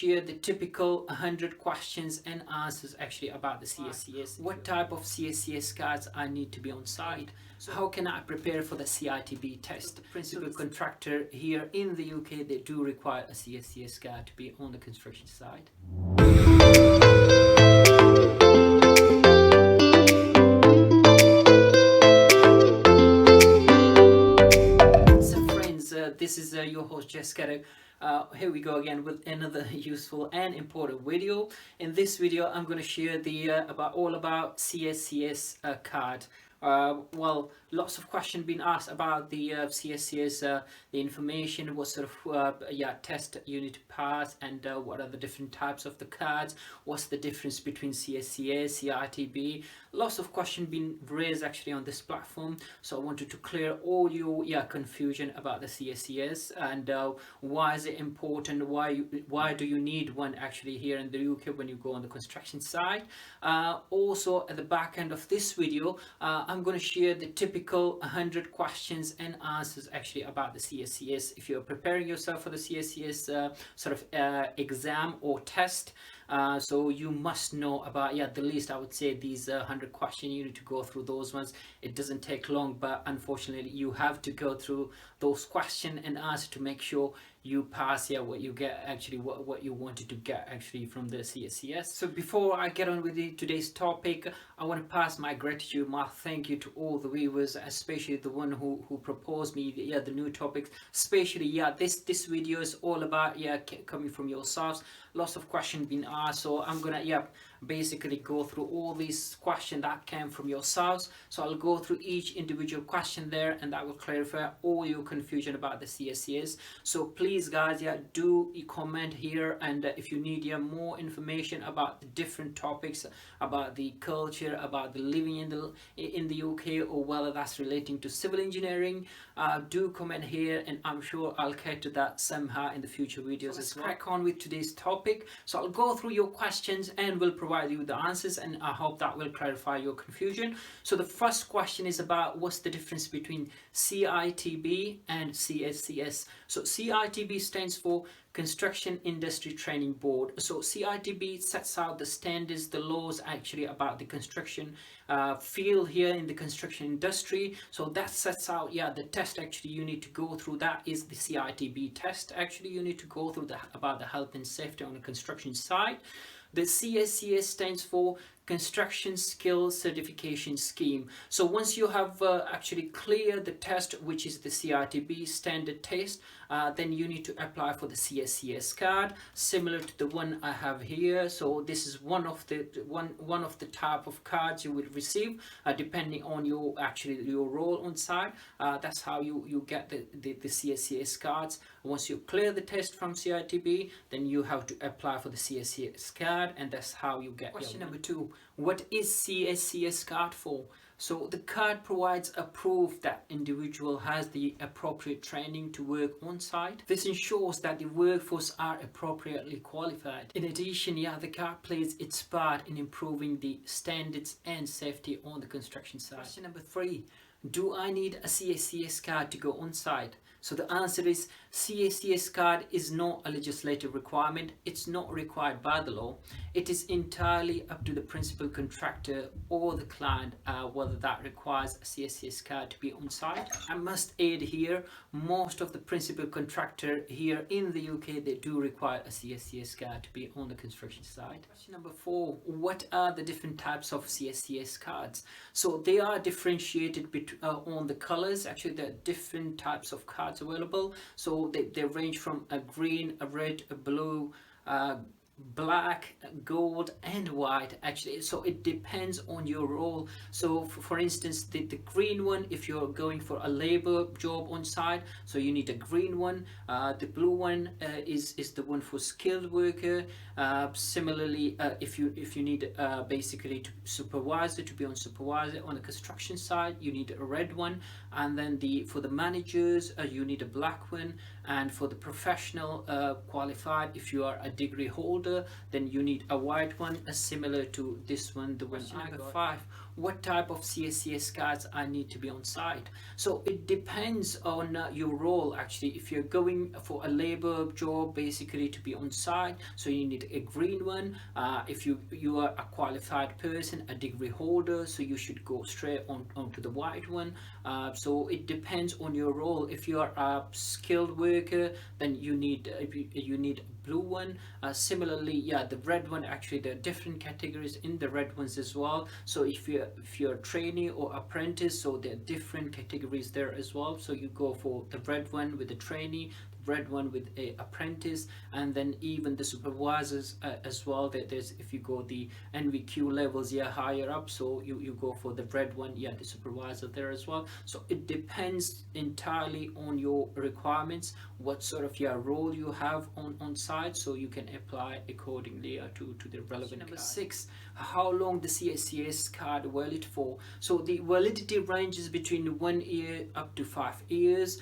share the typical 100 questions and answers actually about the CSCS. What type of CSCS cards I need to be on site? How can I prepare for the CITB test? The principal contractor here in the UK, they do require a CSCS card to be on the construction site. This is your host Jessica. Here we go again with another useful and important video. In this video, I'm going to share the all about CSCS card. Well, lots of questions been asked about the CSCS, the information, what sort of test you need to pass, and what are the different types of the cards, what's the difference between CSCS, CITB. Lots of questions been raised actually on this platform, so I wanted to clear all your confusion about the CSCS and why is it important, why do you need one actually here in the UK when you go on the construction site. Also at the back end of this video, I'm going to share the typical 100 questions and answers actually about the CSCS. If you're preparing yourself for the CSCS exam or test, so you must know about the least I would say these 100 questions. You need to go through those ones. It doesn't take long, but unfortunately you have to go through those questions and answers to make sure you pass what you get actually, what you wanted to get actually from the CSCS. So before I get on with today's topic, I want to pass my gratitude, my thank you to all the viewers, especially the one who proposed me the new topics. Especially this video is all about coming from yourselves. Lots of questions been asked, so I'm gonna basically go through all these questions that came from yourselves. So I'll go through each individual question there, and that will clarify all your confusion about the CSCS. So please guys, do comment here, and if you need more information about the different topics, about the culture, about the living in the UK, or whether that's relating to civil engineering, do comment here, and I'm sure I'll get to that somehow in the future videos. So let's crack on with today's topic. So I'll go through your questions and will provide you with the answers, and I hope that will clarify your confusion. So the first question is about what's the difference between CITB and CSCS. So CITB stands for Construction Industry Training Board. So CITB sets out the standards, the laws actually about the construction field here in the construction industry. So that sets out the test actually you need to go through. That is the CITB test actually you need to go through about the health and safety on the construction site. The CSCS stands for Construction Skills Certification Scheme. So once you have actually cleared the test, which is the CITB standard test, then you need to apply for the CSCS card, similar to the one I have here. So this is one of the type of cards you will receive depending on your role on site. That's how you get the CSCS cards. Once you clear the test from CITB, then you have to apply for the CSCS card, and that's how you get. Question number 2. What is CSCS card for? So the card provides a proof that individual has the appropriate training to work on site. This ensures that the workforce are appropriately qualified. In addition, the card plays its part in improving the standards and safety on the construction site. Question number 3. Do I need a CSCS card to go on site? So the answer is CSCS card is not a legislative requirement. It's not required by the law. It is entirely up to the principal contractor or the client whether that requires a CSCS card to be on site. I must add here, most of the principal contractor here in the UK, they do require a CSCS card to be on the construction site. Question number 4. What are the different types of CSCS cards? So they are differentiated on the colors. Actually, there are different types of cards available. So they range from a green, a red, a blue, black, gold and white actually. So it depends on your role. So for instance, the green one, if you're going for a labor job on site, so you need a green one. The blue one is the one for skilled worker. Similarly, if you need basically to be on supervisor on the construction site, you need a red one. And then for the managers, you need a black one. And for the professional qualified, if you are a degree holder, then you need a white one, similar to this one, the one. Number 5. what type of CSCS cards I need to be on site. So it depends on your role actually. If you're going for a labor job basically to be on site, so you need a green one. If you are a qualified person, a degree holder, so you should go straight onto the white one. So it depends on your role. If you are a skilled worker, then you need a blue one. Similarly, yeah, the red one, actually there are different categories in the red ones as well. So if you're a trainee or apprentice, so there are different categories there as well. So you go for the red one with the trainee, red one with a apprentice, and then even the supervisors as well. There's, if you go the NVQ levels, yeah, higher up, so you go for the red one, yeah, the supervisor there as well. So it depends entirely on your requirements, what sort of role you have on site, so you can apply accordingly to the relevant. Number 6, how long the CSCS card valid for. So the validity ranges between 1 year up to 5 years.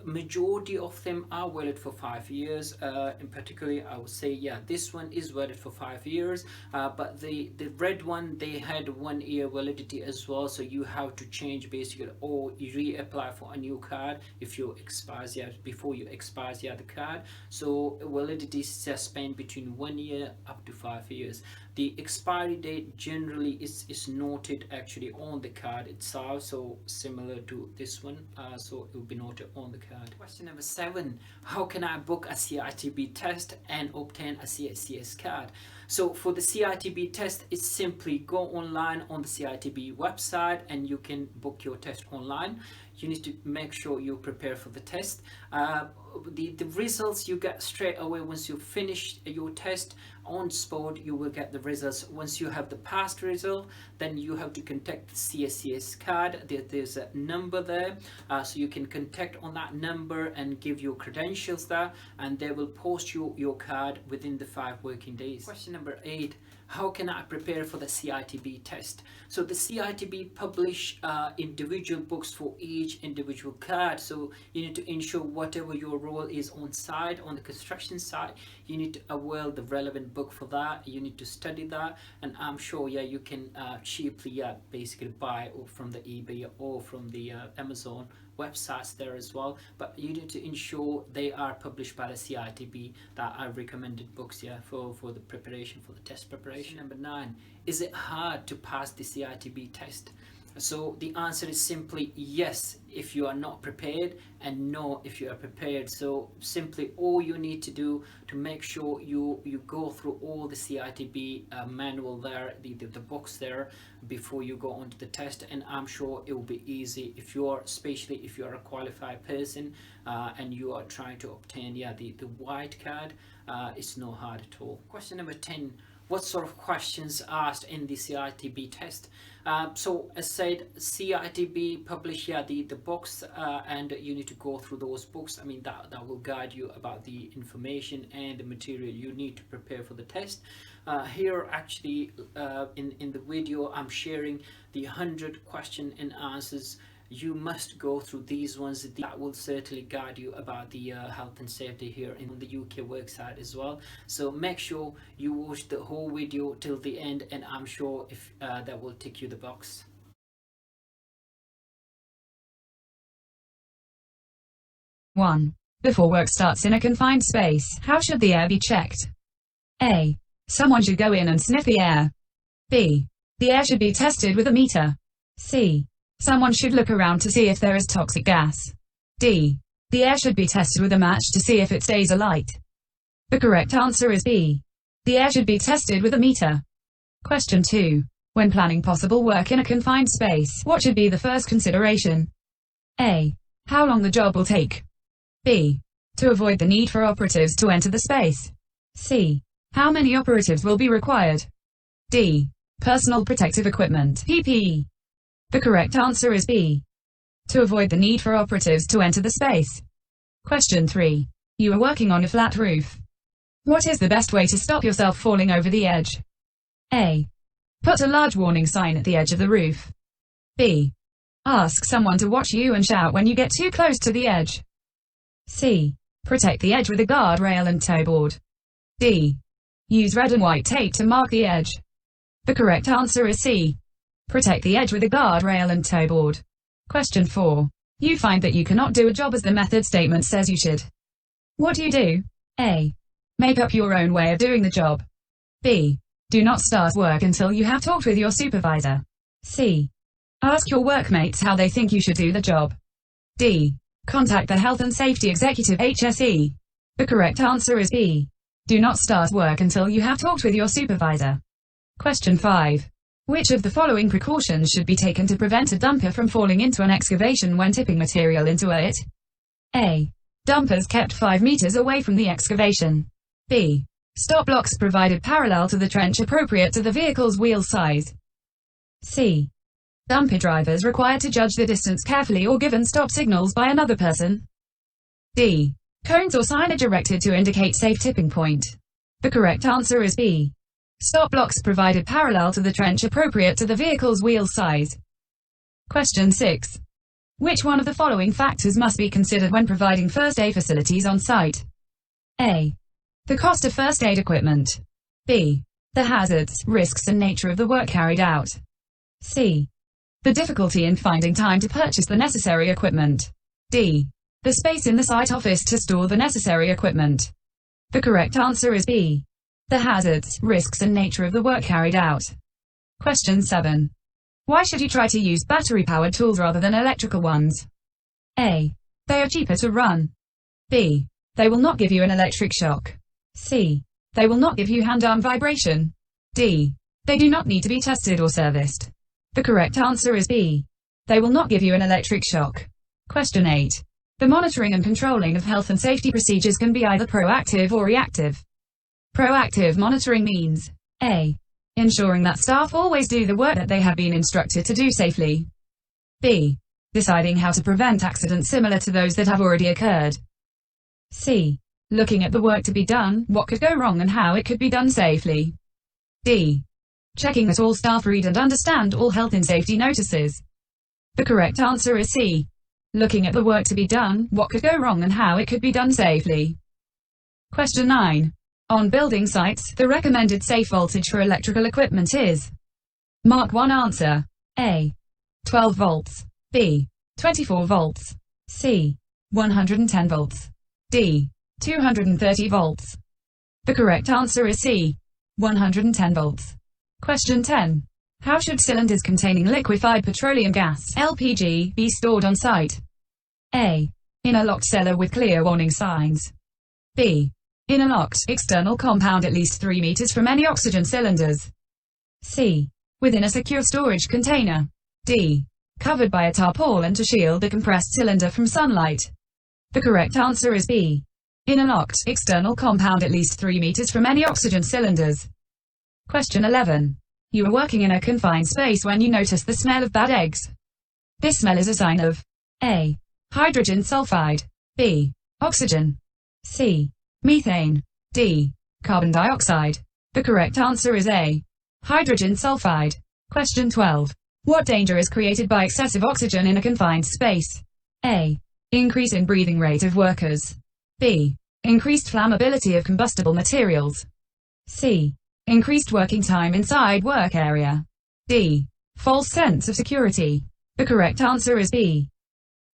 Majority of them are valid for 5 years. In particular, I would say, yeah, this one is valid for 5 years, but the red one, they had 1 year validity as well, so you have to change basically, or you reapply for a new card if you expires, yeah, before you expires, yeah, the card. So validity is suspended between 1 year up to 5 years. The expiry date generally is noted actually on the card itself, so similar to this one, so it will be noted on the card. Question number 7, how can I book a CITB test and obtain a CSCS card? So for the CITB test, it's simply go online on the CITB website and you can book your test online. You need to make sure you prepare for the test. The results you get straight away once you finish your test. On spot you will get the results. Once you have the past result, then you have to contact the CSCS card. There's a number there, so you can contact on that number and give your credentials there, and they will post you your card within the 5 working days. Question number 8, how can I prepare for the CITB test? So the CITB publish individual books for each individual card, so you need to ensure whatever your role is on site, on the construction site, you need to avail the relevant book for that. You need to study that, and I'm sure, yeah, you can cheaply, yeah, basically buy from the eBay or from the Amazon websites there as well, but you need to ensure they are published by the CITB, that are recommended books, yeah, for the preparation, for the test preparation. Number 9, is it hard to pass the CITB test? So the answer is simply yes if you are not prepared, and no if you are prepared. So simply all you need to do to make sure you go through all the CITB manual there, the books there, before you go onto the test, and I'm sure it will be easy if you are, especially if you are a qualified person and you are trying to obtain, yeah, the white card. It's not hard at all. Question number 10, what sort of questions asked in the CITB test? So as said, CITB publish, yeah, the books, and you need to go through those books. I mean, that will guide you about the information and the material you need to prepare for the test. Here actually in the video I'm sharing the 100 question and answers. You must go through these ones. That will certainly guide you about the health and safety here in the UK worksite as well. So make sure you watch the whole video till the end, and I'm sure if that will tick you the box. 1. Before work starts in a confined space, how should the air be checked? A. Someone should go in and sniff the air. B. The air should be tested with a meter. C. Someone should look around to see if there is toxic gas. D. The air should be tested with a match to see if it stays alight. The correct answer is B. The air should be tested with a meter. Question 2. When planning possible work in a confined space, what should be the first consideration? A. How long the job will take. B. To avoid the need for operatives to enter the space. C. How many operatives will be required? D. Personal protective equipment, PPE. The correct answer is B. To avoid the need for operatives to enter the space. Question 3. You are working on a flat roof. What is the best way to stop yourself falling over the edge? A. Put a large warning sign at the edge of the roof. B. Ask someone to watch you and shout when you get too close to the edge. C. Protect the edge with a guardrail and toe board. D. Use red and white tape to mark the edge. The correct answer is C. Protect the edge with a guardrail and toe board. Question 4. You find that you cannot do a job as the method statement says you should. What do? A. Make up your own way of doing the job. B. Do not start work until you have talked with your supervisor. C. Ask your workmates how they think you should do the job. D. Contact the health and safety executive HSE. The correct answer is B. Do not start work until you have talked with your supervisor. Question 5. Which of the following precautions should be taken to prevent a dumper from falling into an excavation when tipping material into it? A. Dumpers kept 5 meters away from the excavation. B. Stop blocks provided parallel to the trench appropriate to the vehicle's wheel size. C. Dumper drivers required to judge the distance carefully or given stop signals by another person. D. Cones or signage erected to indicate safe tipping point. The correct answer is B. Stop blocks provided parallel to the trench appropriate to the vehicle's wheel size. Question 6. Which one of the following factors must be considered when providing first aid facilities on site? A. The cost of first aid equipment. B. The hazards, risks and nature of the work carried out. C. The difficulty in finding time to purchase the necessary equipment. D. The space in the site office to store the necessary equipment. The correct answer is B. The hazards, risks and nature of the work carried out. Question 7. Why should you try to use battery-powered tools rather than electrical ones? A. They are cheaper to run. B. They will not give you an electric shock. C. They will not give you hand-arm vibration. D. They do not need to be tested or serviced. The correct answer is B. They will not give you an electric shock. Question 8. The monitoring and controlling of health and safety procedures can be either proactive or reactive. Proactive monitoring means A. Ensuring that staff always do the work that they have been instructed to do safely. B. Deciding how to prevent accidents similar to those that have already occurred. C. Looking at the work to be done, what could go wrong and how it could be done safely. D. Checking that all staff read and understand all health and safety notices. The correct answer is C. Looking at the work to be done, what could go wrong and how it could be done safely. Question 9. On building sites, the recommended safe voltage for electrical equipment is. Mark 1 answer. A. 12 volts. B. 24 volts. C. 110 volts. D. 230 volts. The correct answer is C. 110 volts. Question 10. How should cylinders containing liquefied petroleum gas (LPG) be stored on site? A. In a locked cellar with clear warning signs. B. In a locked, external compound at least 3 meters from any oxygen cylinders. C. Within a secure storage container. D. Covered by a tarpaulin to shield the compressed cylinder from sunlight. The correct answer is B. In a locked, external compound at least 3 meters from any oxygen cylinders. Question 11. You are working in a confined space when you notice the smell of bad eggs. This smell is a sign of A. Hydrogen sulphide. B. Oxygen. C. Methane. D. Carbon dioxide. The correct answer is A. Hydrogen sulphide. Question 12. What danger is created by excessive oxygen in a confined space? A. Increase in breathing rate of workers. B. Increased flammability of combustible materials. C. Increased working time inside work area. D. False sense of security. The correct answer is B.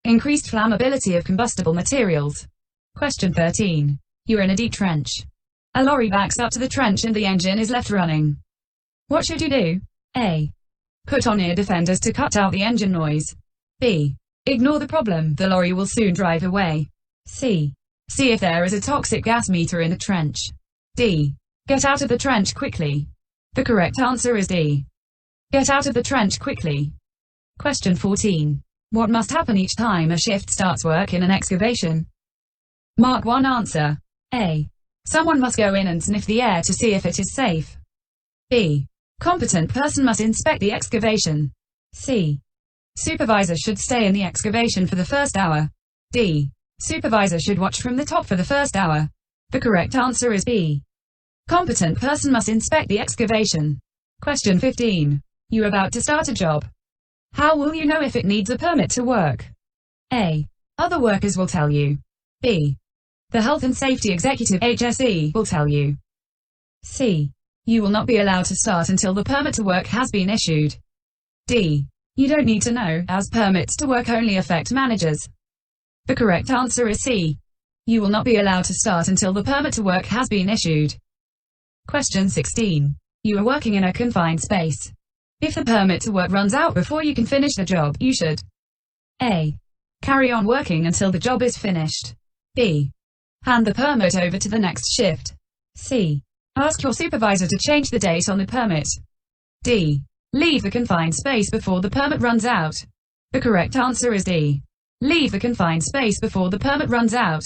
Increased flammability of combustible materials. Question 13. You are in a deep trench. A lorry backs up to the trench and the engine is left running. What should you do? A. Put on ear defenders to cut out the engine noise. B. Ignore the problem, the lorry will soon drive away. C. See if there is a toxic gas meter in the trench. D. Get out of the trench quickly. The correct answer is D. Get out of the trench quickly. Question 14. What must happen each time a shift starts work in an excavation? Mark 1 answer. A. Someone must go in and sniff the air to see if it is safe. B. Competent person must inspect the excavation. C. Supervisor should stay in the excavation for the first hour. D. Supervisor should watch from the top for the first hour. The correct answer is B. Competent person must inspect the excavation. Question 15. You are about to start a job. How will you know if it needs a permit to work? A. Other workers will tell you. B. The Health and Safety Executive HSE will tell you. C. You will not be allowed to start until the permit to work has been issued. D. You don't need to know, as permits to work only affect managers. The correct answer is C. You will not be allowed to start until the permit to work has been issued. Question 16. You are working in a confined space. If the permit to work runs out before you can finish the job, you should A. Carry on working until the job is finished. B. Hand the permit over to the next shift. C. Ask your supervisor to change the date on the permit. D. Leave the confined space before the permit runs out. The correct answer is D. Leave the confined space before the permit runs out.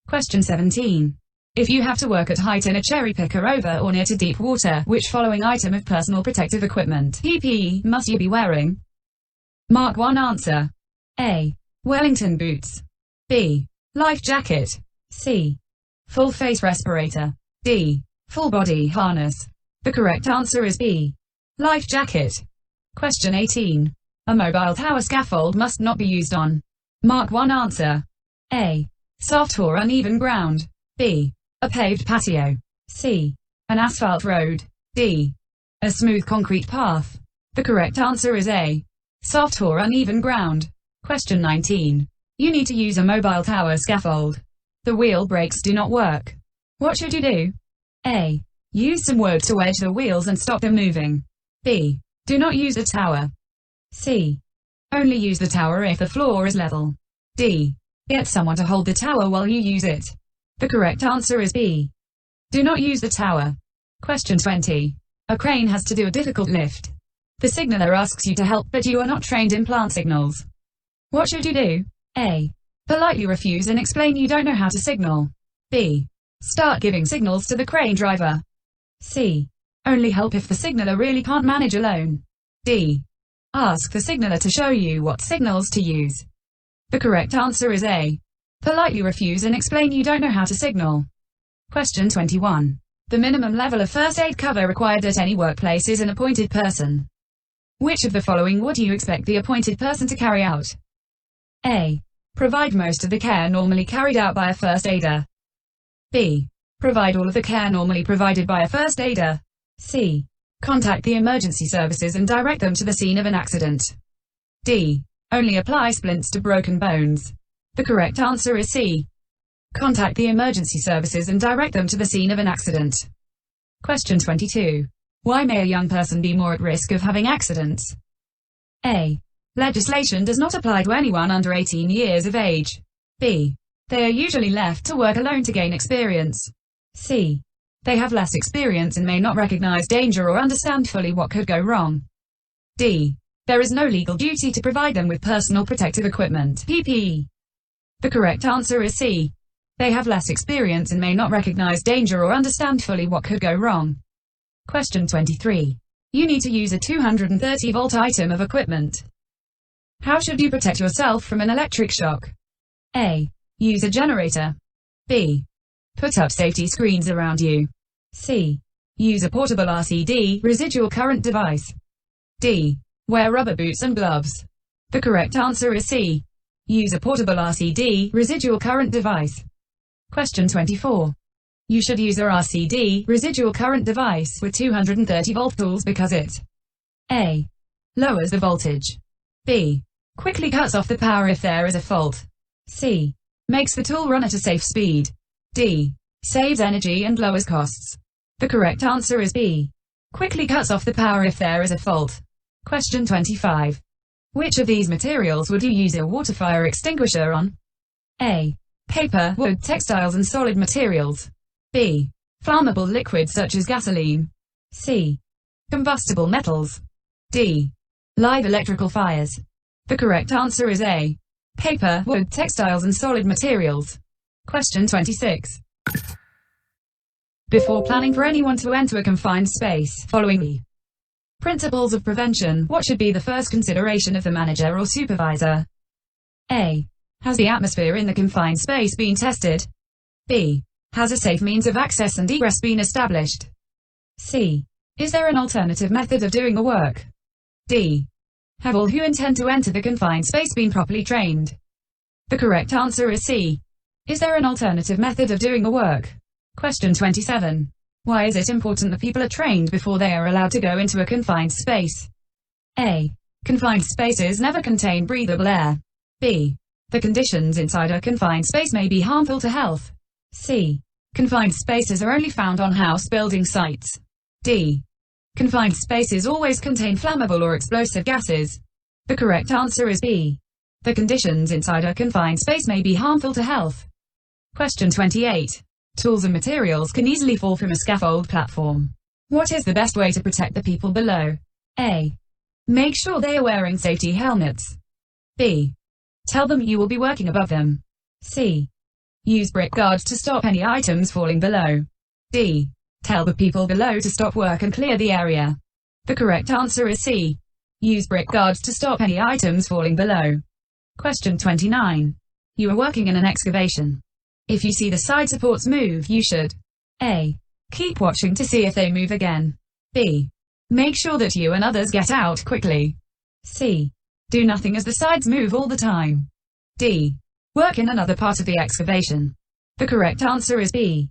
Question 17. If you have to work at height in a cherry picker over or near to deep water, which following item of personal protective equipment (PPE) must you be wearing? Mark 1 answer. A. Wellington boots. B. Life jacket. C. Full face respirator. D. Full body harness. The correct answer is B. Life jacket. Question 18. A mobile tower scaffold must not be used on. Mark 1 answer. A. Soft or uneven ground. B. A paved patio. C. An asphalt road. D. A smooth concrete path. The correct answer is A. Soft or uneven ground. Question 19. You need to use a mobile tower scaffold. The wheel brakes do not work. What should you do? A. Use some wood to wedge the wheels and stop them moving. B. Do not use a tower. C. Only use the tower if the floor is level. D. Get someone to hold the tower while you use it. The correct answer is B. Do not use the tower. Question 20. A crane has to do a difficult lift. The signaller asks you to help, but you are not trained in plant signals. What should you do? A. Politely refuse and explain you don't know how to signal. B. Start giving signals to the crane driver. C. Only help if the signaller really can't manage alone. D. Ask the signaller to show you what signals to use. The correct answer is A. Politely refuse and explain you don't know how to signal. Question 21. The minimum level of first aid cover required at any workplace is an appointed person. Which of the following would you expect the appointed person to carry out? A. Provide most of the care normally carried out by a first aider. B. Provide all of the care normally provided by a first aider. C. Contact the emergency services and direct them to the scene of an accident. D. Only apply splints to broken bones. The correct answer is C. Contact the emergency services and direct them to the scene of an accident. Question 22. Why may a young person be more at risk of having accidents? A. Legislation does not apply to anyone under 18 years of age. B. They are usually left to work alone to gain experience. C. They have less experience and may not recognize danger or understand fully what could go wrong. D. There is no legal duty to provide them with personal protective equipment (PPE). The correct answer is C. They have less experience and may not recognize danger or understand fully what could go wrong. Question 23. You need to use a 230-volt item of equipment. How should you protect yourself from an electric shock? A. Use a generator. B. Put up safety screens around you. C. Use a portable RCD residual current device. D. Wear rubber boots and gloves. The correct answer is C. Use a portable RCD residual current device. Question 24. You should use a RCD residual current device with 230-volt tools because it A. Lowers the voltage. B. Quickly cuts off the power if there is a fault. C. Makes the tool run at a safe speed. D. Saves energy and lowers costs. The correct answer is B. Quickly cuts off the power if there is a fault. Question 25. Which of these materials would you use a water fire extinguisher on? A. Paper, wood, textiles and solid materials. B. Flammable liquids such as gasoline. C. Combustible metals. D. Live electrical fires. The correct answer is A. Paper, wood, textiles and solid materials. Question 26. Before planning for anyone to enter a confined space, following the principles of prevention, what should be the first consideration of the manager or supervisor? A. Has the atmosphere in the confined space been tested? B. Has a safe means of access and egress been established? C. Is there an alternative method of doing the work? D. Have all who intend to enter the confined space been properly trained? The correct answer is C. Is there an alternative method of doing the work? Question 27. Why is it important that people are trained before they are allowed to go into a confined space? A. Confined spaces never contain breathable air. B. The conditions inside a confined space may be harmful to health. C. Confined spaces are only found on house building sites. D. Confined spaces always contain flammable or explosive gases. The correct answer is B. The conditions inside a confined space may be harmful to health. Question 28. Tools and materials can easily fall from a scaffold platform. What is the best way to protect the people below? A. Make sure they are wearing safety helmets. B. Tell them you will be working above them. C. Use brick guards to stop any items falling below. D. Tell the people below to stop work and clear the area. The correct answer is C. Use brick guards to stop any items falling below. Question 29. You are working in an excavation. If you see the side supports move, you should A. Keep watching to see if they move again. B. Make sure that you and others get out quickly. C. Do nothing as the sides move all the time. D. Work in another part of the excavation. The correct answer is B.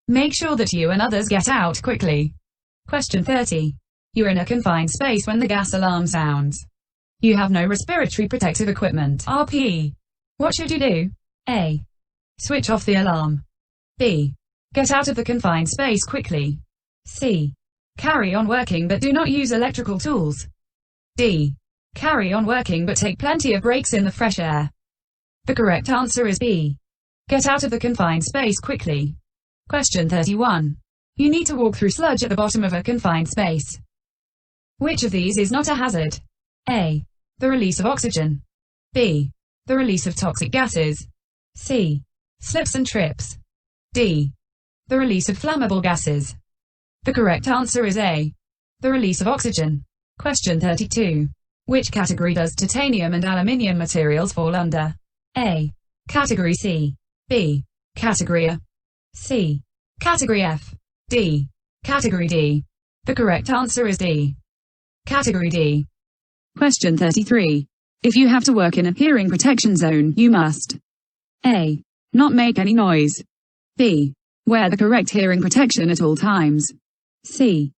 Make sure that you and others get out quickly. Question 30. You're in a confined space when the gas alarm sounds. You have no respiratory protective equipment, RPE. What should you do? A. Switch off the alarm. B. Get out of the confined space quickly. C. Carry on working but do not use electrical tools. D. Carry on working but take plenty of breaks in the fresh air. The correct answer is B. Get out of the confined space quickly. Question 31. You need to walk through sludge at the bottom of a confined space. Which of these is not a hazard? A. The release of oxygen. B. The release of toxic gases. C. Slips and trips. D. The release of flammable gases. The correct answer is A. The release of oxygen. Question 32. Which category does titanium and aluminium materials fall under? A. Category C. B. Category A. C. Category F. D. Category D. The correct answer is D. Category D. Question 33. If you have to work in a hearing protection zone, you must A. Not make any noise. B. Wear the correct hearing protection at all times. C.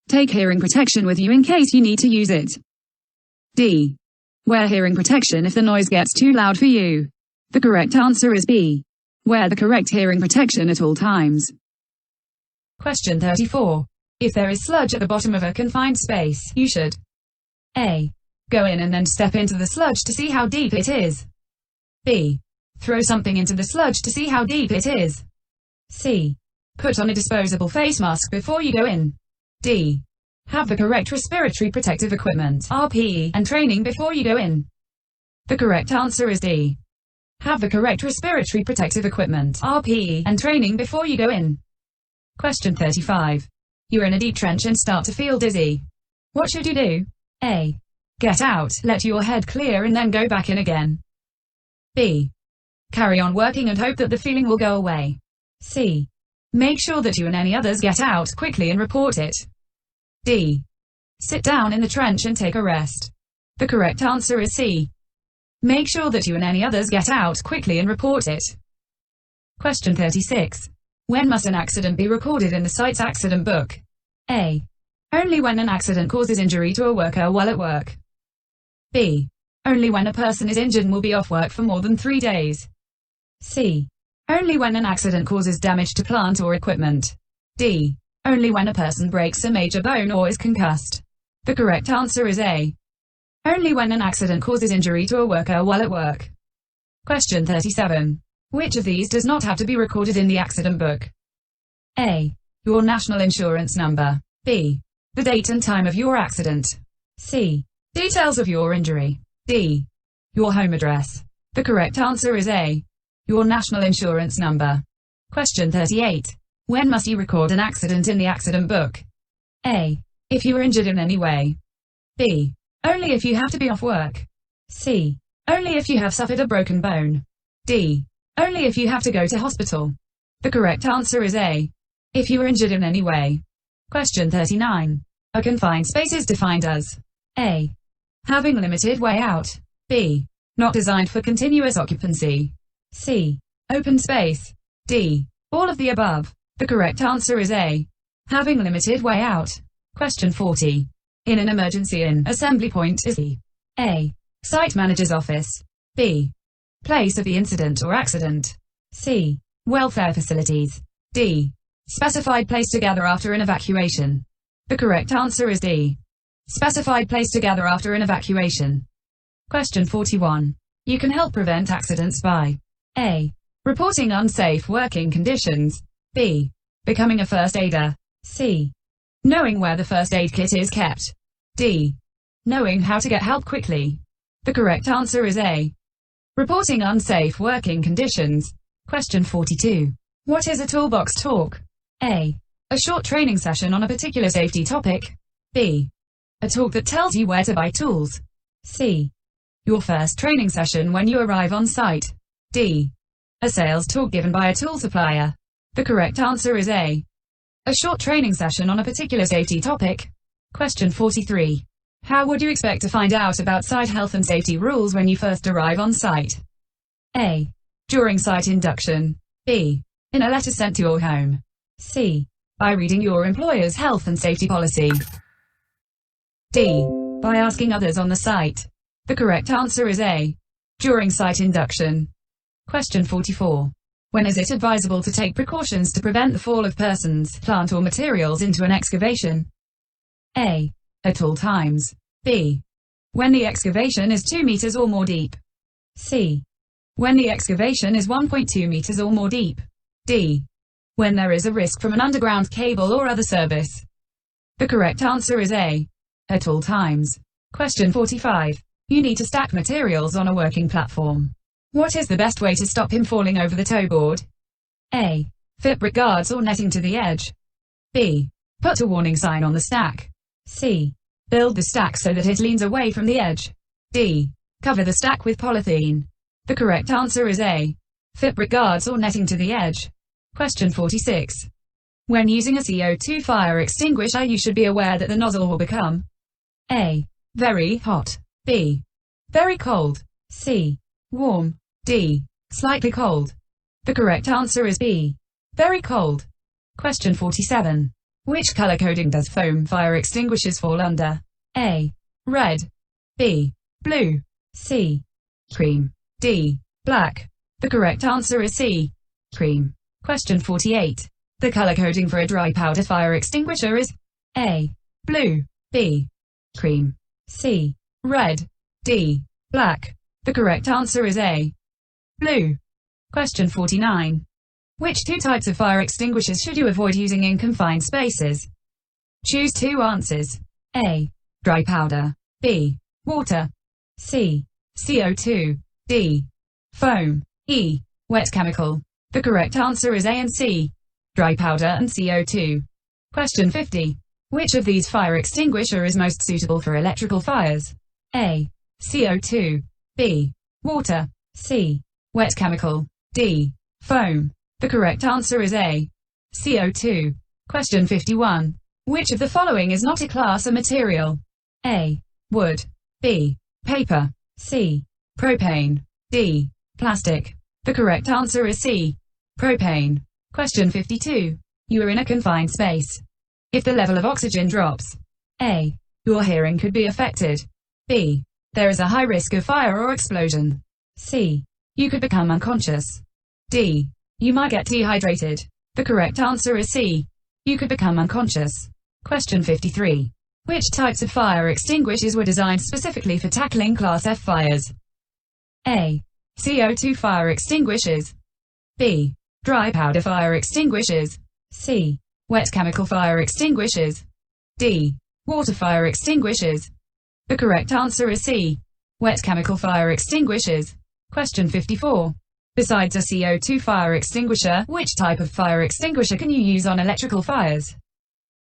Take hearing protection with you in case you need to use it. D. Wear hearing protection if the noise gets too loud for you. The correct answer is B. Wear the correct hearing protection at all times. Question 34. If there is sludge at the bottom of a confined space, you should A. Go in and then step into the sludge to see how deep it is. B. Throw something into the sludge to see how deep it is. C. Put on a disposable face mask before you go in. D. Have the correct respiratory protective equipment, RPE, and training before you go in. The correct answer is D. Have the correct respiratory protective equipment, RPE, and training before you go in. Question 35. You're in a deep trench and start to feel dizzy. What should you do? A. Get out, let your head clear and then go back in again. B. Carry on working and hope that the feeling will go away. C. Make sure that you and any others get out quickly and report it. D. Sit down in the trench and take a rest. The correct answer is C. Make sure that you and any others get out quickly and report it. Question 36. When must an accident be recorded in the site's accident book? A. Only when an accident causes injury to a worker while at work. B. Only when a person is injured and will be off work for more than 3 days. C. Only when an accident causes damage to plant or equipment. D. Only when a person breaks a major bone or is concussed. The correct answer is A. Only when an accident causes injury to a worker while at work. Question 37. Which of these does not have to be recorded in the accident book? A. Your national insurance number. B. The date and time of your accident. C. Details of your injury. D. Your home address. The correct answer is A. Your national insurance number. Question 38. When must you record an accident in the accident book? A. If you are injured in any way. B. Only if you have to be off work. C. Only if you have suffered a broken bone. D. Only if you have to go to hospital. The correct answer is A. If you are injured in any way. Question 39. A confined space is defined as A. Having limited way out. B. Not designed for continuous occupancy. C. Open space. D. All of the above. The correct answer is A. Having limited way out. Question 40. In an emergency, an assembly point is the A. Site manager's office. B. Place of the incident or accident. C. Welfare facilities. D. Specified place to gather after an evacuation. The correct answer is D. Specified place to gather after an evacuation. Question 41. You can help prevent accidents by A. Reporting unsafe working conditions. B. Becoming a first aider. C. Knowing where the first aid kit is kept. D. Knowing how to get help quickly. The correct answer is A. Reporting unsafe working conditions. Question 42. What is a toolbox talk? A. A short training session on a particular safety topic. B. A talk that tells you where to buy tools. C. Your first training session when you arrive on site. D. A sales talk given by a tool supplier. The correct answer is A. A short training session on a particular safety topic. Question 43. How would you expect to find out about site health and safety rules when you first arrive on site? A. During site induction. B. In a letter sent to your home. C. By reading your employer's health and safety policy. D. By asking others on the site. The correct answer is A. During site induction. Question 44. When is it advisable to take precautions to prevent the fall of persons, plant or materials into an excavation? A. At all times. B. When the excavation is 2 meters or more deep. C. When the excavation is 1.2 meters or more deep. D. When there is a risk from an underground cable or other service. The correct answer is A. At all times. Question 45. You need to stack materials on a working platform. What is the best way to stop him falling over the toe board? A. Fit brick guards or netting to the edge. B. Put a warning sign on the stack. C. Build the stack so that it leans away from the edge. D. Cover the stack with polythene. The correct answer is A. Fit brick guards or netting to the edge. Question 46. When using a CO2 fire extinguisher, you should be aware that the nozzle will become A. Very hot. B. Very cold. C. Warm. D. Slightly cold. The correct answer is B. Very cold. Question 47. Which color coding does foam fire extinguishers fall under? A. Red. B. Blue. C. Cream. D. Black. The correct answer is C. Cream. Question 48. The color coding for a dry powder fire extinguisher is A. Blue. B. Cream. C. Red. D. Black. The correct answer is A. Blue. Question 49. Which 2 types of fire extinguishers should you avoid using in confined spaces? Choose 2 answers. A. Dry powder. B. Water. C. CO2. D. Foam. E. Wet chemical. The correct answer is A and C. Dry powder and CO2. Question 50. Which of these fire extinguisher is most suitable for electrical fires? A. CO2. B. Water. C. Wet chemical. D. Foam. The correct answer is A. CO2. Question 51. Which of the following is not a class of material? A. Wood. B. Paper. C. Propane. D. Plastic. The correct answer is C. Propane. Question 52. You are in a confined space. If the level of oxygen drops, A. Your hearing could be affected. B. There is a high risk of fire or explosion. C. You could become unconscious. D. You might get dehydrated. The correct answer is C. You could become unconscious. Question 53. Which types of fire extinguishers were designed specifically for tackling Class F fires? A. CO2 fire extinguishers. B. Dry powder fire extinguishers. C. Wet chemical fire extinguishers. D. Water fire extinguishers. The correct answer is C. Wet chemical fire extinguishers. Question 54. Besides a CO2 fire extinguisher, which type of fire extinguisher can you use on electrical fires?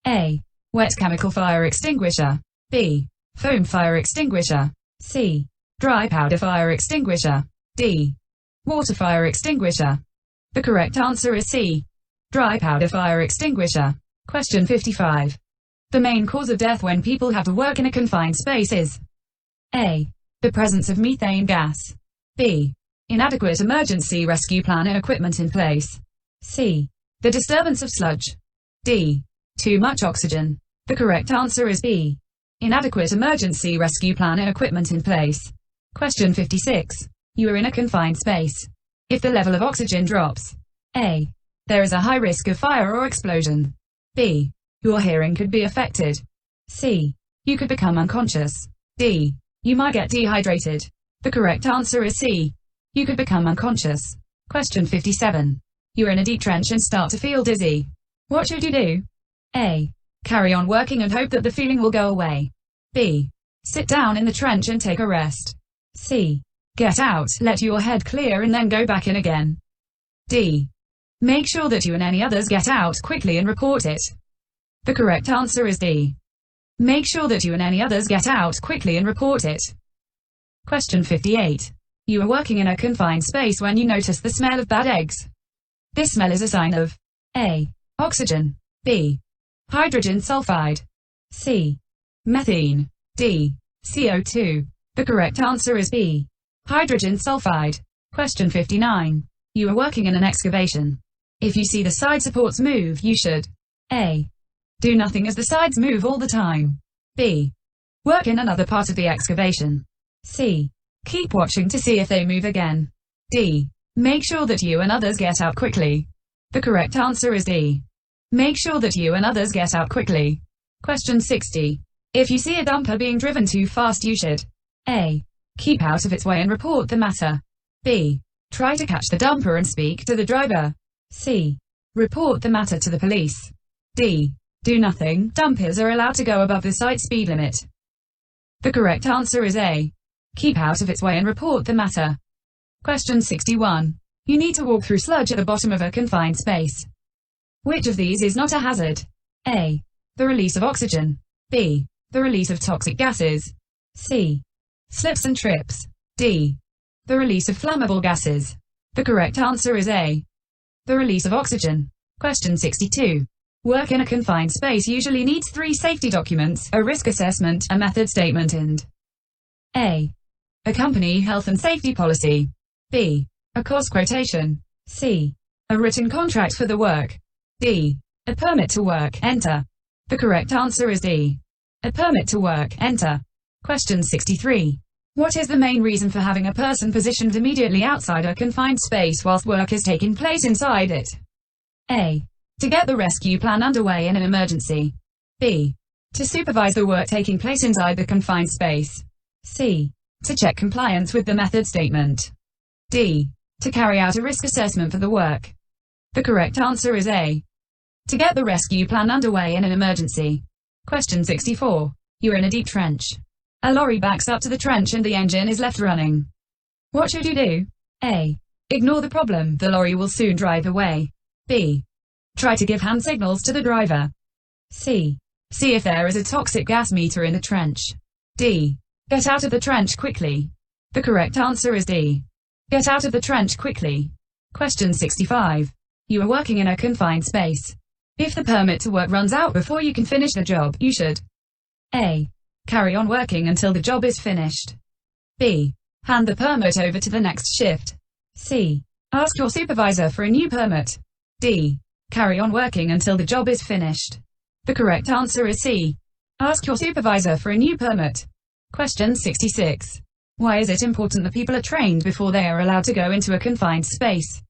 A. Wet chemical fire extinguisher. B. Foam fire extinguisher. C. Dry powder fire extinguisher. D. Water fire extinguisher. The correct answer is C. Dry powder fire extinguisher. Question 55. The main cause of death when people have to work in a confined space is A. The presence of methane gas. B. Inadequate emergency rescue plan and equipment in place. C. The disturbance of sludge. D. Too much oxygen. The correct answer is B. Inadequate emergency rescue plan and equipment in place. Question 56. You are in a confined space. If the level of oxygen drops, A. There is a high risk of fire or explosion. B. Your hearing could be affected. C. You could become unconscious. D. You might get dehydrated. The correct answer is C. You could become unconscious. Question 57. You are in a deep trench and start to feel dizzy. What should you do? A. Carry on working and hope that the feeling will go away. B. Sit down in the trench and take a rest. C. Get out, let your head clear and then go back in again. D. Make sure that you and any others get out quickly and report it. The correct answer is D. Make sure that you and any others get out quickly and report it. Question 58. You are working in a confined space when you notice the smell of bad eggs. This smell is a sign of A. Oxygen. B. Hydrogen sulphide. C. Methane. D. CO2. The correct answer is B. Hydrogen sulphide. Question 59. You are working in an excavation. If you see the side supports move, you should A. Do nothing as the sides move all the time. B. Work in another part of the excavation. C. Keep watching to see if they move again. D. Make sure that you and others get out quickly. The correct answer is D. Make sure that you and others get out quickly. Question 60. If you see a dumper being driven too fast, you should A. Keep out of its way and report the matter. B. Try to catch the dumper and speak to the driver. C. Report the matter to the police. D. Do nothing. Dumpers are allowed to go above the site speed limit. The correct answer is A. Keep out of its way and report the matter. Question 61. You need to walk through sludge at the bottom of a confined space. Which of these is not a hazard? A. The release of oxygen. B. The release of toxic gases. C. Slips and trips. D. The release of flammable gases. The correct answer is A. The release of oxygen. Question 62. Work in a confined space usually needs 3 safety documents, a risk assessment, a method statement and A. A company health and safety policy. B. A cost quotation. C. A written contract for the work. D. A permit to work. Enter. The correct answer is D. A permit to work. Enter. Question 63. What is the main reason for having a person positioned immediately outside a confined space whilst work is taking place inside it? A. To get the rescue plan underway in an emergency. B. To supervise the work taking place inside the confined space. C. To check compliance with the method statement. D. To carry out a risk assessment for the work. The correct answer is A. To get the rescue plan underway in an emergency. Question 64. You are in a deep trench. A lorry backs up to the trench and the engine is left running. What should you do? A. Ignore the problem, the lorry will soon drive away. B. Try to give hand signals to the driver. C. See if there is a toxic gas meter in the trench. D. Get out of the trench quickly. The correct answer is D. Get out of the trench quickly. Question 65. You are working in a confined space. If the permit to work runs out before you can finish the job, you should A. Carry on working until the job is finished. B. Hand the permit over to the next shift. C. Ask your supervisor for a new permit. D. Carry on working until the job is finished. The correct answer is C. Ask your supervisor for a new permit. Question 66. Why is it important that people are trained before they are allowed to go into a confined space?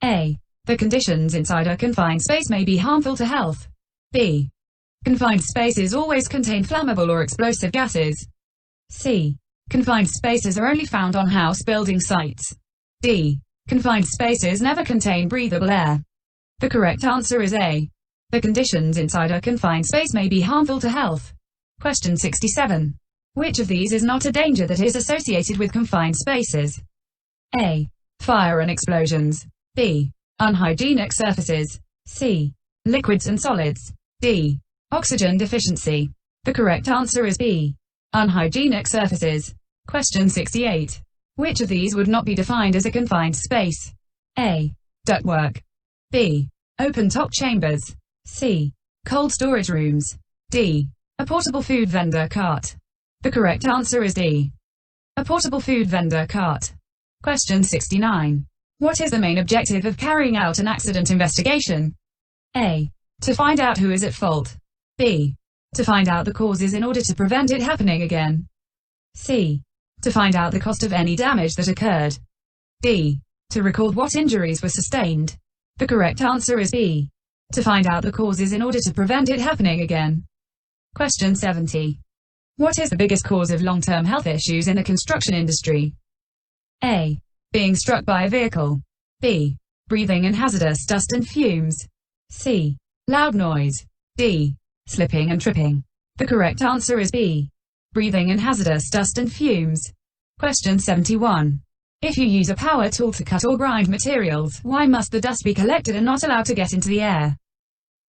A. The conditions inside a confined space may be harmful to health. B. Confined spaces always contain flammable or explosive gases. C. Confined spaces are only found on house building sites. D. Confined spaces never contain breathable air. The correct answer is A. The conditions inside a confined space may be harmful to health. Question 67. Which of these is not a danger that is associated with confined spaces? A. Fire and explosions. B. Unhygienic surfaces. C. Liquids and solids. D. Oxygen deficiency. The correct answer is B. Unhygienic surfaces. Question 68. Which of these would not be defined as a confined space? A. Ductwork. B. Open-top chambers. C. Cold storage rooms. D. A portable food vendor cart. The correct answer is D. A portable food vendor cart. Question 69. What is the main objective of carrying out an accident investigation? A. To find out who is at fault. B. To find out the causes in order to prevent it happening again. C. To find out the cost of any damage that occurred. D. To record what injuries were sustained. The correct answer is B. To find out the causes in order to prevent it happening again. Question 70. What is the biggest cause of long-term health issues in the construction industry? A. Being struck by a vehicle. B. Breathing in hazardous dust and fumes. C. Loud noise. D. Slipping and tripping. The correct answer is B. Breathing in hazardous dust and fumes. Question 71. If you use a power tool to cut or grind materials, why must the dust be collected and not allowed to get into the air?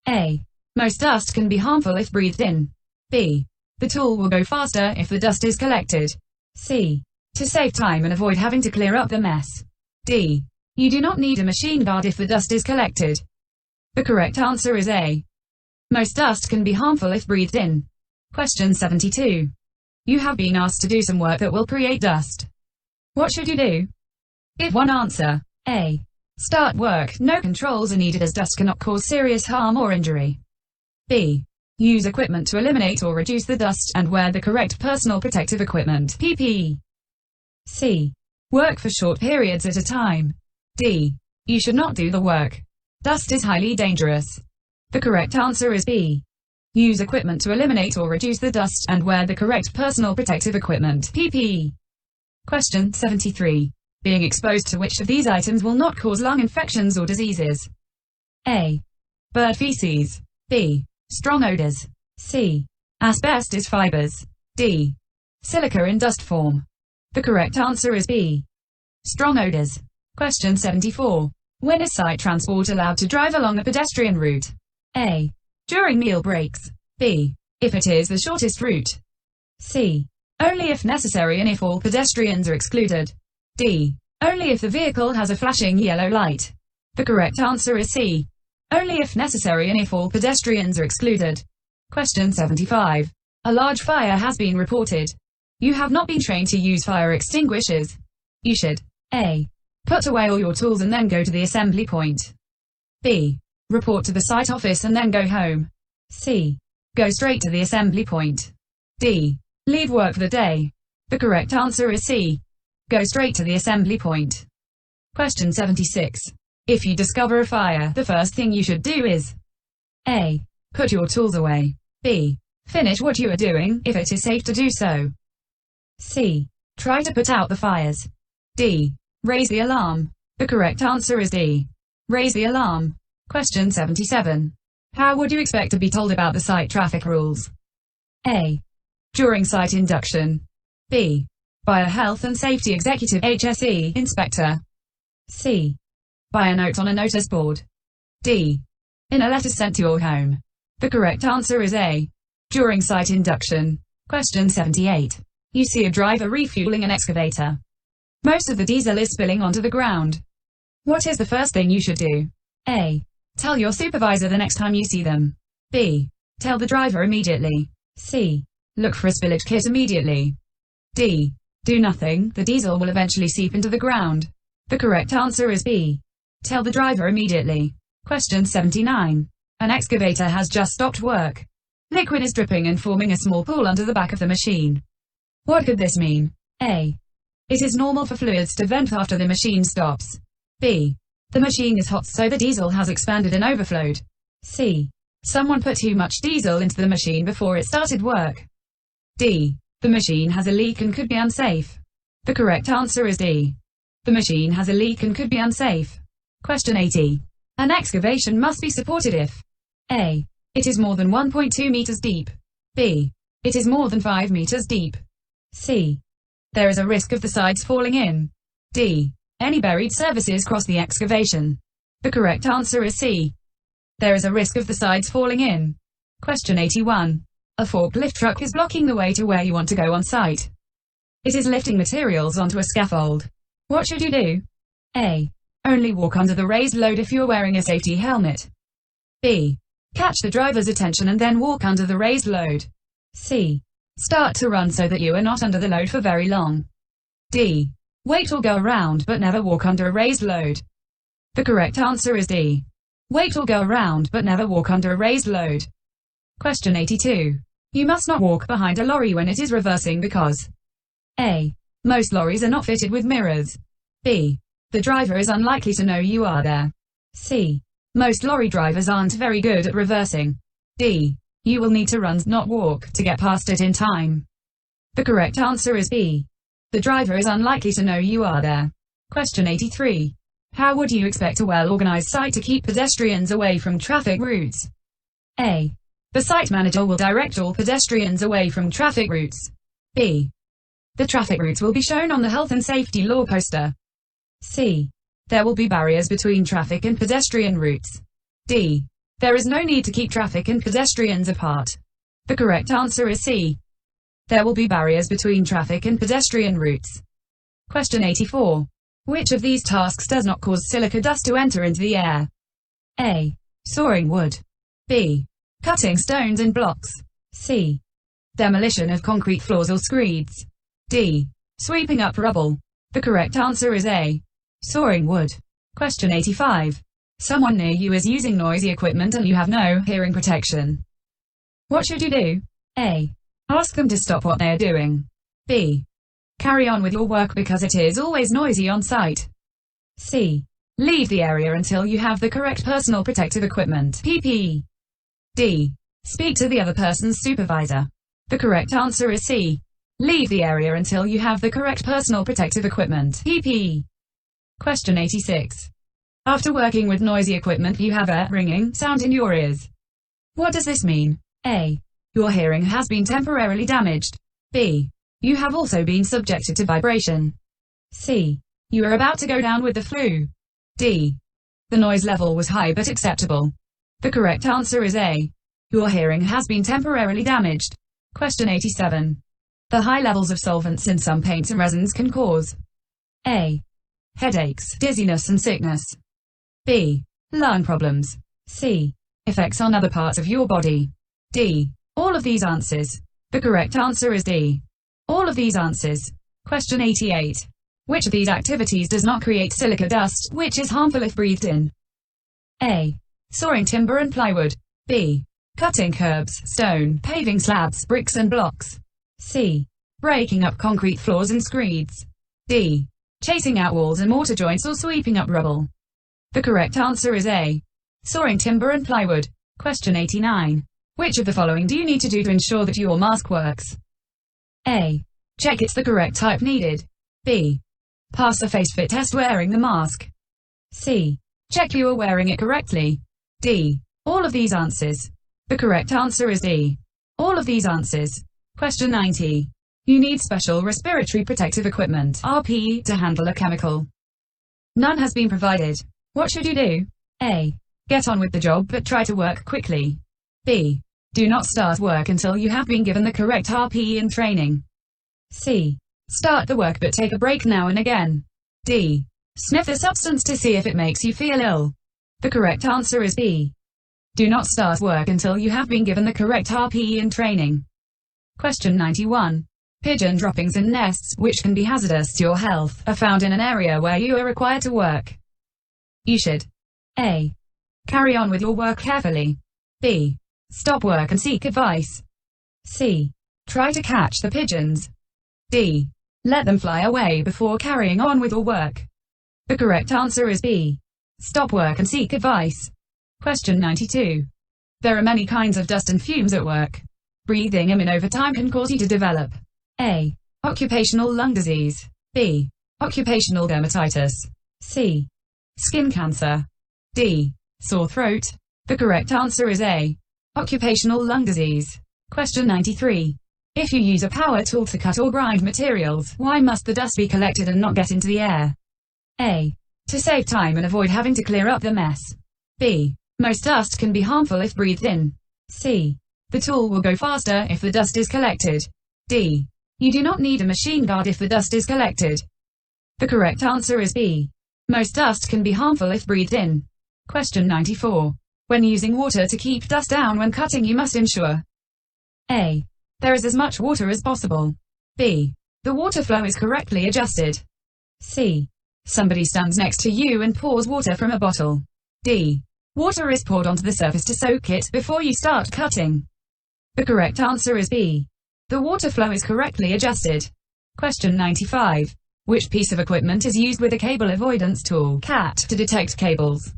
A. Most dust can be harmful if breathed in. B. The tool will go faster if the dust is collected. C. To save time and avoid having to clear up the mess. D. You do not need a machine guard if the dust is collected. The correct answer is A. Most dust can be harmful if breathed in. Question 72. You have been asked to do some work that will create dust. What should you do? Give one answer. A. Start work. No controls are needed as dust cannot cause serious harm or injury. B. Use equipment to eliminate or reduce the dust and wear the correct personal protective equipment (PPE). C. Work for short periods at a time. D. You should not do the work. Dust is highly dangerous. The correct answer is B. Use equipment to eliminate or reduce the dust and wear the correct personal protective equipment (PPE). Question 73. Being exposed to which of these items will not cause lung infections or diseases? A. Bird feces. B. Strong odors. C. Asbestos fibers. D. Silica in dust form. The correct answer is B. Strong odors. Question 74. When is site transport allowed to drive along a pedestrian route? A. During meal breaks. B. If it is the shortest route. C. Only if necessary and if all pedestrians are excluded. D. Only if the vehicle has a flashing yellow light. The correct answer is C. Only if necessary and if all pedestrians are excluded. Question 75. A large fire has been reported. You have not been trained to use fire extinguishers. You should A. Put away all your tools and then go to the assembly point. B. Report to the site office and then go home. C. Go straight to the assembly point. D. Leave work for the day. The correct answer is C. Go straight to the assembly point. Question 76. If you discover a fire, the first thing you should do is A. Put your tools away. B. Finish what you are doing, if it is safe to do so. C. Try to put out the fires. D. Raise the alarm. The correct answer is D. Raise the alarm. Question 77. How would you expect to be told about the site traffic rules? A. During site induction. B. By a health and safety executive HSE inspector. C. By a note on a notice board. D. In a letter sent to your home. The correct answer is A. During site induction. Question 78. You see a driver refueling an excavator. Most of the diesel is spilling onto the ground. What is the first thing you should do? A. Tell your supervisor the next time you see them. B. Tell the driver immediately. C. Look for a spillage kit immediately. D. Do nothing, the diesel will eventually seep into the ground. The correct answer is B. Tell the driver immediately. Question 79. An excavator has just stopped work. Liquid is dripping and forming a small pool under the back of the machine. What could this mean? A. It is normal for fluids to vent after the machine stops. B. The machine is hot so the diesel has expanded and overflowed. C. Someone put too much diesel into the machine before it started work. D. The machine has a leak and could be unsafe. The correct answer is D. The machine has a leak and could be unsafe. Question 80. An excavation must be supported if A. It is more than 1.2 meters deep. B. It is more than 5 meters deep. C. There is a risk of the sides falling in. D. Any buried surfaces cross the excavation. The correct answer is C. There is a risk of the sides falling in. Question 81. A forklift truck is blocking the way to where you want to go on site. It is lifting materials onto a scaffold. What should you do? A. Only walk under the raised load if you're wearing a safety helmet. B. Catch the driver's attention and then walk under the raised load. C. Start to run so that you are not under the load for very long. D. Wait or go around but never walk under a raised load. The correct answer is D. Wait or go around but never walk under a raised load. Question 82. You must not walk behind a lorry when it is reversing because A. Most lorries are not fitted with mirrors. B. The driver is unlikely to know you are there. C. Most lorry drivers aren't very good at reversing. D. You will need to run, not walk, to get past it in time. The correct answer is B. The driver is unlikely to know you are there. Question 83. How would you expect a well-organized site to keep pedestrians away from traffic routes? A. The site manager will direct all pedestrians away from traffic routes. B. The traffic routes will be shown on the health and safety law poster. C. There will be barriers between traffic and pedestrian routes. D. There is no need to keep traffic and pedestrians apart. The correct answer is C. There will be barriers between traffic and pedestrian routes. Question 84. Which of these tasks does not cause silica dust to enter into the air? A. Sawing wood. B. Cutting stones and blocks. C. Demolition of concrete floors or screeds. D. Sweeping up rubble. The correct answer is A. Sawing wood. Question 85. Someone near you is using noisy equipment and you have no hearing protection. What should you do? A. Ask them to stop what they are doing. B. Carry on with your work because it is always noisy on site. C. Leave the area until you have the correct personal protective equipment (PPE). D. Speak to the other person's supervisor. The correct answer is C. Leave the area until you have the correct personal protective equipment (PPE). Question 86. After working with noisy equipment you have a ringing sound in your ears. What does this mean? A. Your hearing has been temporarily damaged. B. You have also been subjected to vibration. C. You are about to go down with the flu. D. The noise level was high but acceptable. The correct answer is A. Your hearing has been temporarily damaged. Question 87. The high levels of solvents in some paints and resins can cause A. Headaches, dizziness and sickness. B. Lung problems. C. Effects on other parts of your body. D. All of these answers. The correct answer is D. All of these answers. Question 88. Which of these activities does not create silica dust, which is harmful if breathed in? A. Sawing timber and plywood. B. Cutting curbs, stone, paving slabs, bricks and blocks. C. Breaking up concrete floors and screeds. D. Chasing out walls and mortar joints or sweeping up rubble. The correct answer is A. Sawing timber and plywood. Question 89. Which of the following do you need to do to ensure that your mask works? A. Check it's the correct type needed. B. Pass a face fit test wearing the mask. C. Check you are wearing it correctly. D. All of these answers. The correct answer is D. All of these answers. Question 90. You need special respiratory protective equipment (RPE) to handle a chemical. None has been provided. What should you do? A. Get on with the job but try to work quickly. B. Do not start work until you have been given the correct RPE and training. C. Start the work but take a break now and again. D. Sniff the substance to see if it makes you feel ill. The correct answer is B. Do not start work until you have been given the correct RPE and training. Question 91. Pigeon droppings and nests, which can be hazardous to your health, are found in an area where you are required to work. You should A. Carry on with your work carefully. B. Stop work and seek advice. C. Try to catch the pigeons. D. Let them fly away before carrying on with your work. The correct answer is B. Stop work and seek advice. Question 92. There are many kinds of dust and fumes at work. Breathing them in over time can cause you to develop A. Occupational lung disease. B. Occupational dermatitis. C. Skin cancer. D. Sore throat. The correct answer is A. Occupational lung disease. Question 93. If you use a power tool to cut or grind materials, why must the dust be collected and not get into the air? A. To save time and avoid having to clear up the mess. B. Most dust can be harmful if breathed in. C. The tool will go faster if the dust is collected. D. You do not need a machine guard if the dust is collected. The correct answer is B. Most dust can be harmful if breathed in. Question 94. When using water to keep dust down when cutting, you must ensure A. There is as much water as possible. B. The water flow is correctly adjusted. C. Somebody stands next to you and pours water from a bottle. D. Water is poured onto the surface to soak it before you start cutting. The correct answer is B. The water flow is correctly adjusted. Question 95. Which piece of equipment is used with a cable avoidance tool (CAT) to detect cables?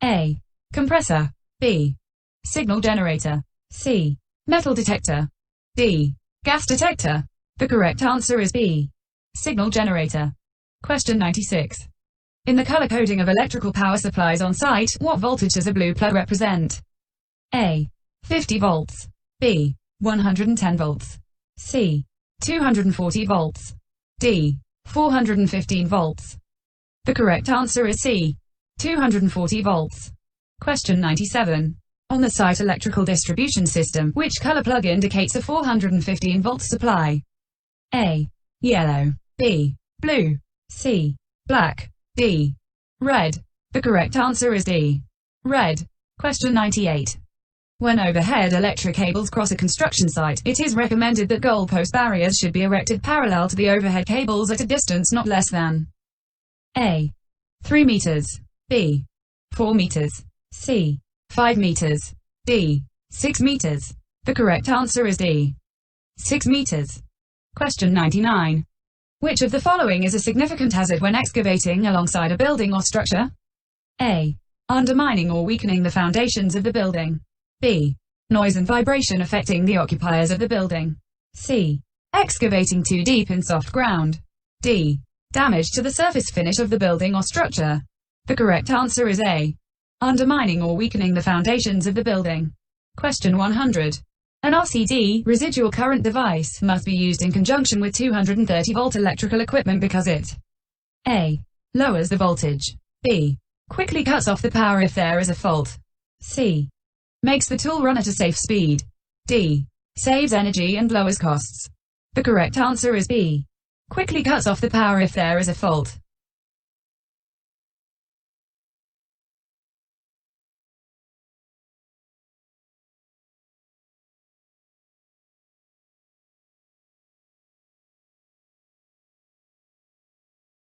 A. Compressor. B. Signal generator. C. Metal detector. D. Gas detector. The correct answer is B. Signal generator. Question 96. In the color coding of electrical power supplies on site, what voltage does a blue plug represent? A. 50 volts. B. 110 volts. C. 240 volts. D. 415 volts. The correct answer is C. 240 volts. Question 97. On the site electrical distribution system, which color plug indicates a 415 volt supply? A. Yellow. B. Blue. C. Black. D. Red. The correct answer is D. Red. Question 98. When overhead electric cables cross a construction site, it is recommended that goalpost barriers should be erected parallel to the overhead cables at a distance not less than A. 3 meters. B. 4 meters. C. 5 meters. D. 6 meters. The correct answer is D. 6 meters. Question 99. Which of the following is a significant hazard when excavating alongside a building or structure? A. Undermining or weakening the foundations of the building. B. Noise and vibration affecting the occupiers of the building. C. Excavating too deep in soft ground. D. Damage to the surface finish of the building or structure. The correct answer is A. Undermining or weakening the foundations of the building. Question 100. An RCD, residual current device, must be used in conjunction with 230 volt electrical equipment because it A. Lowers the voltage. B. Quickly cuts off the power if there is a fault. C. Makes the tool run at a safe speed. D. Saves energy and lowers costs. The correct answer is B. Quickly cuts off the power if there is a fault.